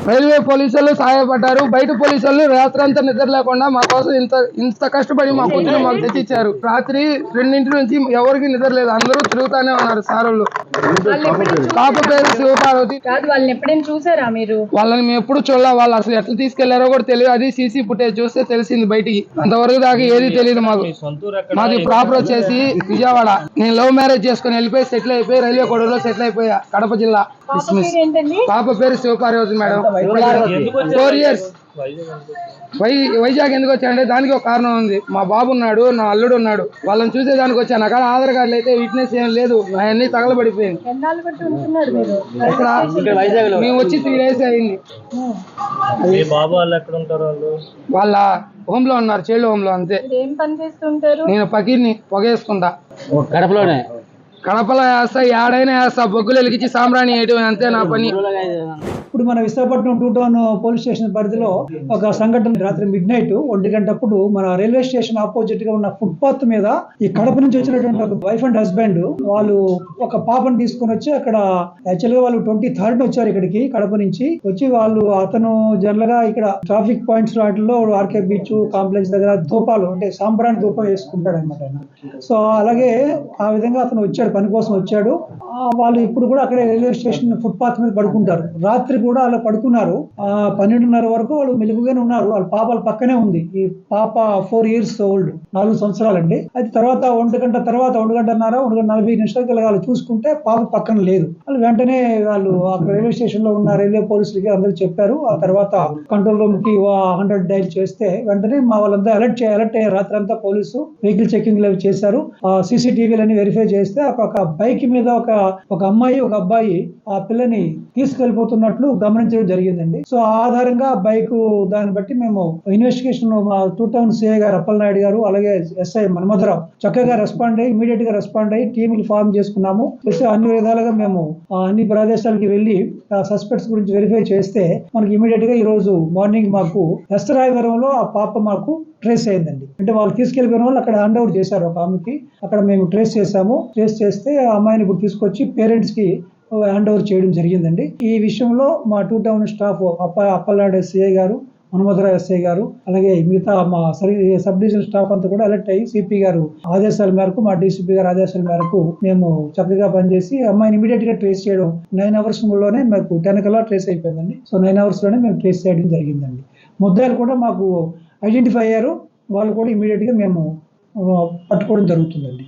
Railway పోలీసులు సహాయపడ్డారు. బయట పోలీసులు రాత్రంతా నిద్ర లేకుండా మా కోసం ఇంత కష్టపడి మా కూతురు మాకు తెచ్చిచ్చారు. రాత్రి 2 నుంచి ఎవరికి నిద్ర లేదు, అందరూ తిరుగుతానే ఉన్నారు సారోళ్ళు. పాప పేరు శివపార్వతి. వాళ్ళని మేము ఎప్పుడు చూడాల, వాళ్ళు అసలు ఎట్లా తీసుకెళ్లారో కూడా తెలియదు. అది సీసీ ఫుటేజ్ చూస్తే తెలిసింది బయటికి. అంతవరకు దాకా ఏది తెలియదు మాకు. మాది ప్రాపర్ వచ్చేసి విజయవాడ. నేను లవ్ మ్యారేజ్ చేసుకుని వెళ్ళిపోయి సెటిల్ అయిపోయి రైల్వే కోడూరులో సెటిల్ అయిపోయా, కడప జిల్లా. పాప పేరు శివపార్వతి మేడం. 4 years. వైజాగ్ ఎందుకు వచ్చానంటే దానికి ఒక కారణం ఉంది. మా బాబు ఉన్నాడు, నా అల్లుడు ఉన్నాడు, వాళ్ళని చూసే దానికి వచ్చాను. అక్కడ ఆధార్ కార్డులు అయితే విట్నెస్ ఏం లేదు, అవన్నీ తగలబడిపోయింది. మేము వచ్చి 3 days అయింది. వాళ్ళ హోమ్ లో ఉన్నారు, చైల్డ్ హోమ్ లో. అంతే. నేను పకీర్ని పొగేసుకుంటా. కడపలో వేస్తా, ఏడైనా వేస్తా, బొగ్గులు వెలిగించి సాంబ్రాణి వేయటం, అంతే నా పని. ఇప్పుడు మన విశాఖపట్నం 2 టౌన్ పోలీస్ స్టేషన్ పరిధిలో ఒక సంఘటన రాత్రి మిడ్నైట్ 1 గంటప్పుడు మన రైల్వే స్టేషన్ ఆపోజిట్ గా ఉన్న ఫుట్పాత్ మీద ఈ కడప నుంచి వచ్చినటువంటి ఒక వైఫ్ అండ్ హస్బెండ్ వాళ్ళు ఒక పాపను తీసుకుని వచ్చి అక్కడ యాక్చువల్ గా వాళ్ళు 23rd వచ్చారు ఇక్కడికి కడప నుంచి వచ్చి. అతను జనరల్ గా ఇక్కడ ట్రాఫిక్ పాయింట్స్ వాటిలో ఆర్కే బీచ్ కాంప్లెక్స్ దగ్గర ధూపాలు అంటే సాంబ్రాణి ధూపం వేసుకుంటాడు అనమాట. సో అలాగే ఆ విధంగా అతను వచ్చాడు, పని కోసం వచ్చాడు. వాళ్ళు ఇప్పుడు కూడా అక్కడే రైల్వే స్టేషన్ ఫుట్పాత్ మీద పడుకుంటారు. రాత్రి కూడా అలా పడుకున్నారు. 12:30 వరకు వాళ్ళు మెలుగుగానే ఉన్నారు. వాళ్ళ పాప పక్కనే ఉంది. ఈ పాప 4 years old, 4 సంవత్సరాలండి. అయితే తర్వాత 1 గంట తర్వాత 1 గంటన్నర 1:40 నిమిషాలకి వాళ్ళు చూసుకుంటే పాప పక్కన లేదు. వాళ్ళు వెంటనే వాళ్ళు అక్కడ రైల్వే స్టేషన్ లో ఉన్న రైల్వే పోలీసులకి అందరూ చెప్పారు. ఆ తర్వాత కంట్రోల్ రూమ్ కి 100 డైల్ చేస్తే వెంటనే మా వాళ్ళంతా అలర్ట్ అయ్యారు. రాత్రి అంతా పోలీసు వెహికల్ చెకింగ్ చేశారు. CCTVలని వెరిఫై చేస్తే ఒక బైక్ మీద ఒక అమ్మాయి ఒక అబ్బాయి ఆ పిల్లని తీసుకెళ్లిపోతున్నట్లు గమనించడం జరిగిందండి. సో ఆ ఆధారంగా బైక్ దాన్ని బట్టి మేము ఇన్వెస్టిగేషన్ మా 2 టౌన్ సిఐ గారు అప్పలనాయుడు గారు అలాగే SI మన్మధరావు చక్కగా ఇమీడియట్ గా రెస్పాండ్ అయ్యి టీములు ఫార్మ్ చేసుకున్నాము. అన్ని విధాలుగా మేము అన్ని ప్రదేశాలకి వెళ్లి సస్పెక్ట్స్ గురించి వెరిఫై చేస్తే మనకి ఇమీడియట్ గా ఈ రోజు మార్నింగ్ మాకు ఎస్తరాయవరంలో ఆ పాప మాకు ట్రేస్ అయిందండి. అంటే వాళ్ళు తీసుకెళ్లిపోయిన వాళ్ళు అక్కడ హ్యాండ్ ఓవర్ చేశారు ఒక ఆమెకి. అక్కడ మేము ట్రేస్ చేసాము. ట్రేస్ చేస్తే ఆ అమ్మాయిని ఇప్పుడు తీసుకొచ్చి పేరెంట్స్ కి హ్యాండ్ ఓవర్ చేయడం జరిగిందండి. ఈ విషయంలో మా 2 టౌన్ స్టాఫ్ అప్పలనాయుడు సిఐ గారు, మన్మధరావు SI గారు అలాగే మిగతా మా సబ్ డివిజన్ స్టాఫ్ అంతా కూడా అలర్ట్ అయ్యి CP గారు ఆదేశాల మేరకు మా DCP గారు ఆదేశాల మేరకు మేము చక్కగా పనిచేసి అమ్మాయిని ఇమీడియట్ గా ట్రేస్ చేయడం 9 hours లోనే మాకు 10 కల్లా ట్రేస్ అయిపోయిందండి. సో 9 hours లోనే మేము ట్రేస్ చేయడం జరిగిందండి. ముద్దాయిలు కూడా మాకు ఐడెంటిఫై అయ్యారు. వాళ్ళు కూడా ఇమీడియట్ గా మేము పట్టుకోవడం జరుగుతుందండి.